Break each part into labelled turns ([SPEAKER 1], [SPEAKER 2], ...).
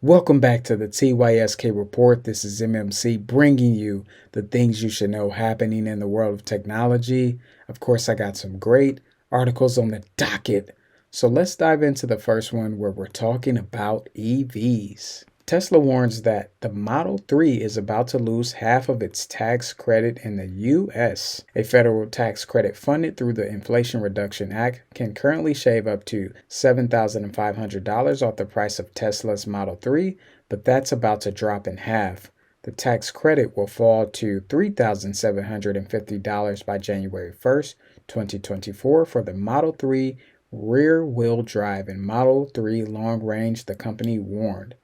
[SPEAKER 1] Welcome back to the TYSK report. This is MMC bringing you the things you should know happening in the world of technology. Of course, I got some great articles on the docket. So let's dive into the first one where we're talking about EVs. Tesla warns that the Model 3 is about to lose half of its tax credit in the US. A federal tax credit funded through the Inflation Reduction Act can currently shave up to $7,500 off the price of Tesla's Model 3, but that's about to drop in half. The tax credit will fall to $3,750 by January 1st, 2024 for the Model 3 rear-wheel drive and Model 3 long range, the company warned.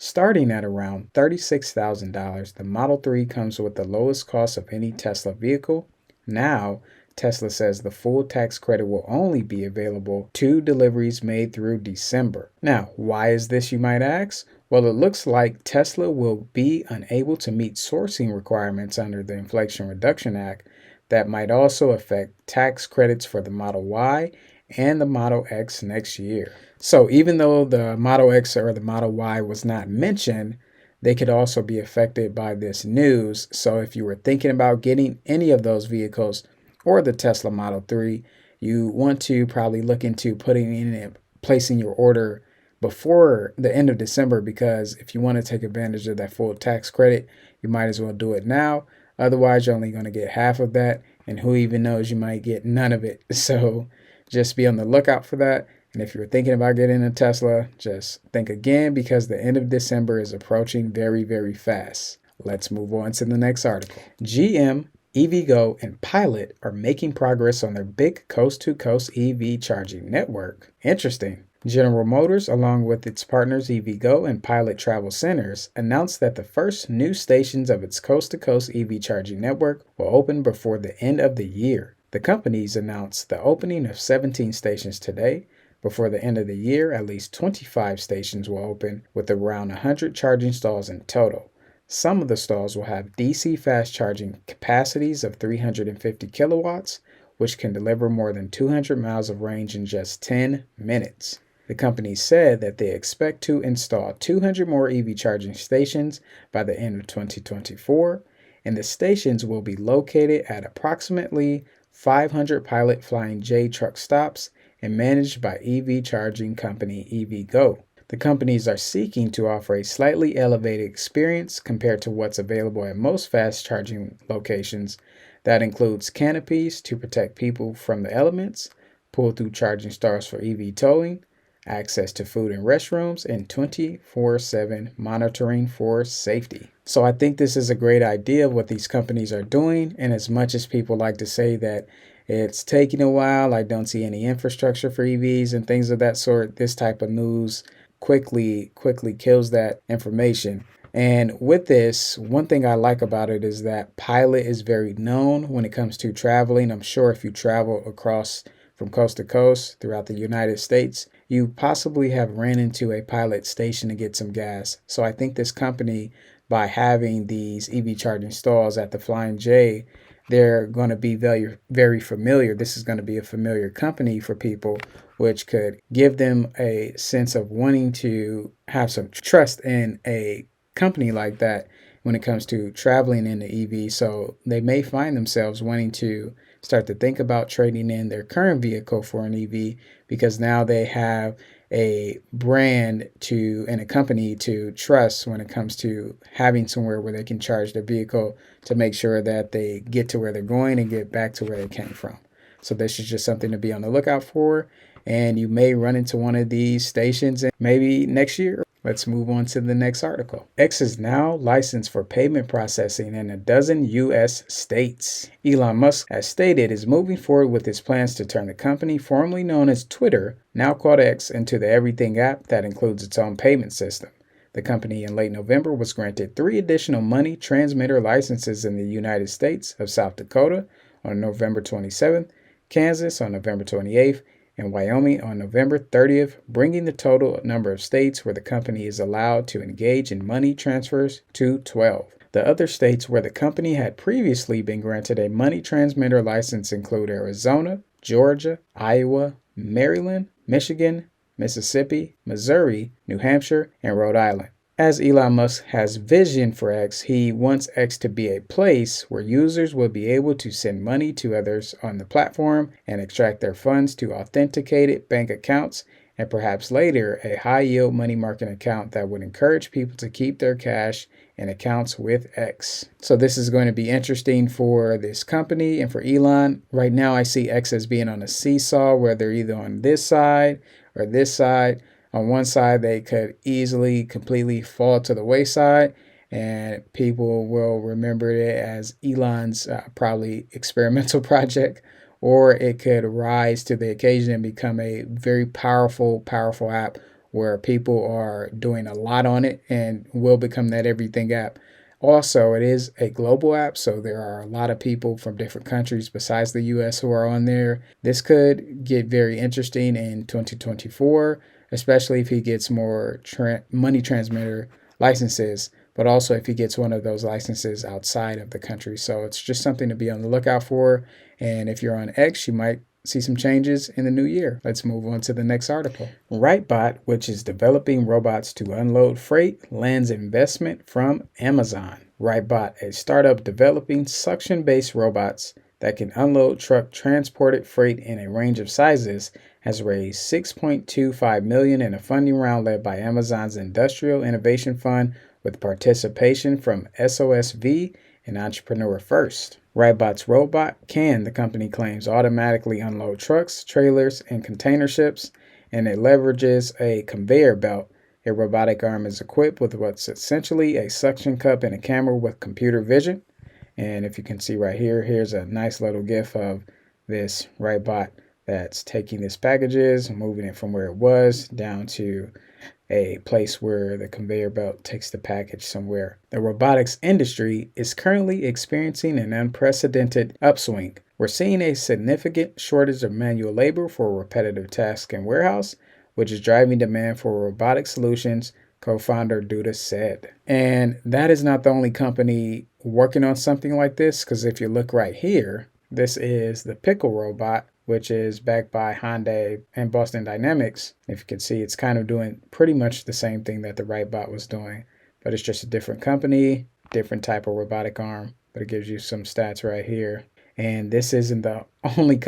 [SPEAKER 1] Starting at around $36,000, the Model 3 comes with the lowest cost of any Tesla vehicle. Now, Tesla says the full tax credit will only be available to deliveries made through December. Now, why is this, you might ask? Well, it looks like Tesla will be unable to meet sourcing requirements under the Inflation Reduction Act that might also affect tax credits for the Model Y and the Model X next year. So even though the Model X or the Model Y was not mentioned, they could also be affected by this news. So if you were thinking about getting any of those vehicles or the Tesla Model 3, you want to probably look into placing your order before the end of December, because if you want to take advantage of that full tax credit, you might as well do it now. Otherwise, you're only going to get half of that, and who even knows, you might get none of it. So just be on the lookout for that. And if you're thinking about getting a Tesla, just think again, because the end of December is approaching very, very fast. Let's move on to the next article. GM, EVgo, and Pilot are making progress on their big coast-to-coast EV charging network. Interesting. General Motors, along with its partners EVgo and Pilot Travel Centers, announced that the first new stations of its coast-to-coast EV charging network will open before the end of the year. The companies announced the opening of 17 stations today. Before the end of the year, at least 25 stations will open, with around 100 charging stalls in total. Some of the stalls will have DC fast charging capacities of 350 kilowatts, which can deliver more than 200 miles of range in just 10 minutes. The company said that they expect to install 200 more EV charging stations by the end of 2024, and the stations will be located at approximately 500 Pilot Flying J truck stops and managed by EV charging company EVgo. The companies are seeking to offer a slightly elevated experience compared to what's available at most fast charging locations. That includes canopies to protect people from the elements, pull-through charging stalls for EV towing, access to food and restrooms, and 24/7 monitoring for safety. So I think this is a great idea of what these companies are doing. And as much as people like to say that it's taking a while, I don't see any infrastructure for EVs and things of that sort, this type of news quickly kills that information. And with this, one thing I like about it is that Pilot is very known when it comes to traveling. I'm sure if you travel across from coast to coast throughout the United States, you possibly have ran into a Pilot station to get some gas. So I think this company, by having these EV charging stalls at the Flying J, they're going to be very, very familiar. This is going to be a familiar company for people, which could give them a sense of wanting to have some trust in a company like that when it comes to traveling in the EV. So they may find themselves wanting to start to think about trading in their current vehicle for an EV, because now they have a brand and a company to trust when it comes to having somewhere where they can charge their vehicle to make sure that they get to where they're going and get back to where they came from. So this is just something to be on the lookout for, and you may run into one of these stations maybe next year. Let's move on to the next article. X is now licensed for payment processing in a dozen U.S. states. Elon Musk, as stated, is moving forward with his plans to turn the company formerly known as Twitter, now called X, into the Everything app that includes its own payment system. The company in late November was granted 3 additional money transmitter licenses in the United States of South Dakota on November 27th, Kansas on November 28th, and Wyoming on November 30th, bringing the total number of states where the company is allowed to engage in money transfers to 12. The other states where the company had previously been granted a money transmitter license include Arizona, Georgia, Iowa, Maryland, Michigan, Mississippi, Missouri, New Hampshire, and Rhode Island. As Elon Musk has vision for X, he wants X to be a place where users will be able to send money to others on the platform and extract their funds to authenticated bank accounts, and perhaps later a high yield money market account that would encourage people to keep their cash in accounts with X. So this is going to be interesting for this company and for Elon. Right now I see X as being on a seesaw where they're either on this side or this side. On one side, they could easily completely fall to the wayside, and people will remember it as Elon's probably experimental project, or it could rise to the occasion and become a very powerful app where people are doing a lot on it and will become that everything app. Also, it is a global app, so there are a lot of people from different countries besides the US who are on there. This could get very interesting in 2024, especially if he gets more money transmitter licenses, but also if he gets one of those licenses outside of the country. So it's just something to be on the lookout for. And if you're on X, you might see some changes in the new year. Let's move on to the next article. Wrightbot, which is developing robots to unload freight, lands investment from Amazon. Wrightbot, a startup developing suction-based robots that can unload truck transported freight in a range of sizes, has raised $6.25 million in a funding round led by Amazon's Industrial Innovation Fund with participation from SOSV and Entrepreneur First. Wrightbot's robot can, the company claims, automatically unload trucks, trailers, and container ships, and it leverages a conveyor belt. A robotic arm is equipped with what's essentially a suction cup and a camera with computer vision. And if you can see right here, here's a nice little GIF of this Wrightbot that's taking this packages, moving it from where it was down to a place where the conveyor belt takes the package somewhere. The robotics industry is currently experiencing an unprecedented upswing. We're seeing a significant shortage of manual labor for repetitive tasks in warehouse, which is driving demand for robotic solutions, co-founder Duda said. And that is not the only company working on something like this, because if you look right here, this is the Pickle robot, which is backed by Hyundai and Boston Dynamics. If you can see, it's kind of doing pretty much the same thing that the Wrightbot was doing, but it's just a different company, different type of robotic arm, but it gives you some stats right here. And this isn't the only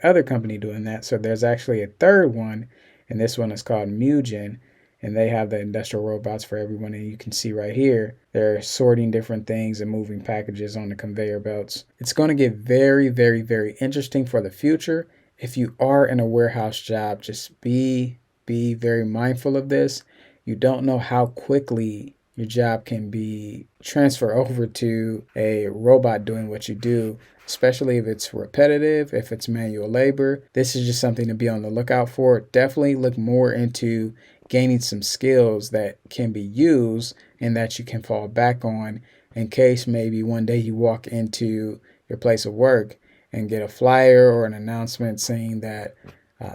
[SPEAKER 1] other company doing that. So there's actually a third one, and this one is called Mugen, and they have the industrial robots for everyone. And you can see right here, they're sorting different things and moving packages on the conveyor belts. It's going to get very, very, very interesting for the future. If you are in a warehouse job, just be very mindful of this. You don't know how quickly your job can be transferred over to a robot doing what you do, especially if it's repetitive, if it's manual labor. This is just something to be on the lookout for. Definitely look more into gaining some skills that can be used and that you can fall back on in case maybe one day you walk into your place of work and get a flyer or an announcement saying that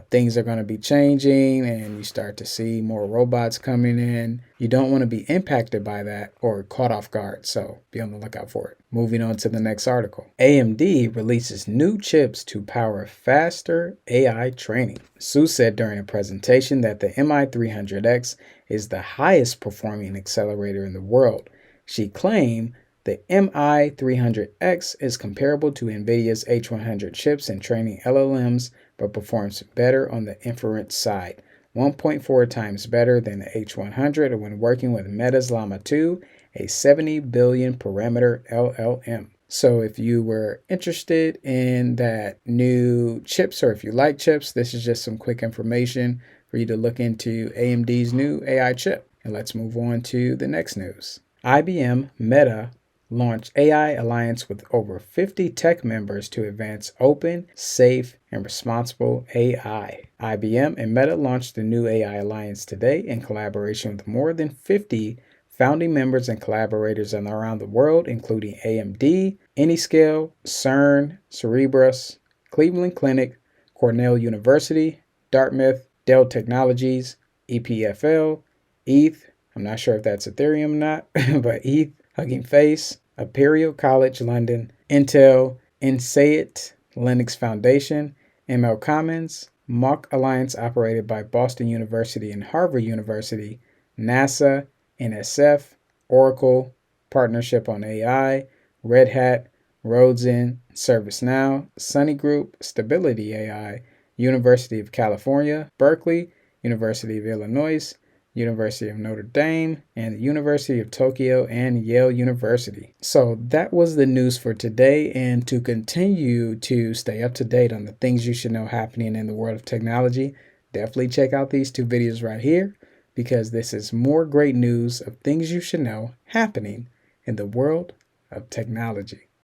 [SPEAKER 1] things are going to be changing and you start to see more robots coming in. You don't want to be impacted by that or caught off guard, so be on the lookout for it. Moving on to the next article. AMD releases new chips to power faster AI training. Su said during a presentation that the MI300X is the highest performing accelerator in the world. She claimed the MI300X is comparable to NVIDIA's H100 chips in training LLMs, but performs better on the inference side, 1.4 times better than the H100 when working with Meta's Llama 2, a 70 billion parameter LLM. So if you were interested in that new chips, or if you like chips, this is just some quick information for you to look into AMD's new AI chip. And let's move on to the next news. IBM Meta launched AI Alliance with over 50 tech members to advance open, safe, and responsible AI. IBM and Meta launched the new AI Alliance today in collaboration with more than 50 founding members and collaborators around the world, including AMD, Anyscale, CERN, Cerebras, Cleveland Clinic, Cornell University, Dartmouth, Dell Technologies, EPFL, ETH, I'm not sure if that's Ethereum or not, but ETH, Hugging Face, Imperial College London, Intel, Insight, Linux Foundation, ML Commons, Mach Alliance operated by Boston University and Harvard University, NASA, NSF, Oracle, Partnership on AI, Red Hat, Rhodes-In, ServiceNow, Sunny Group, Stability AI, University of California, Berkeley, University of Illinois, University of Notre Dame, and the University of Tokyo and Yale University. So that was the news for today. And to continue to stay up to date on the things you should know happening in the world of technology, definitely check out these two videos right here, because this is more great news of things you should know happening in the world of technology.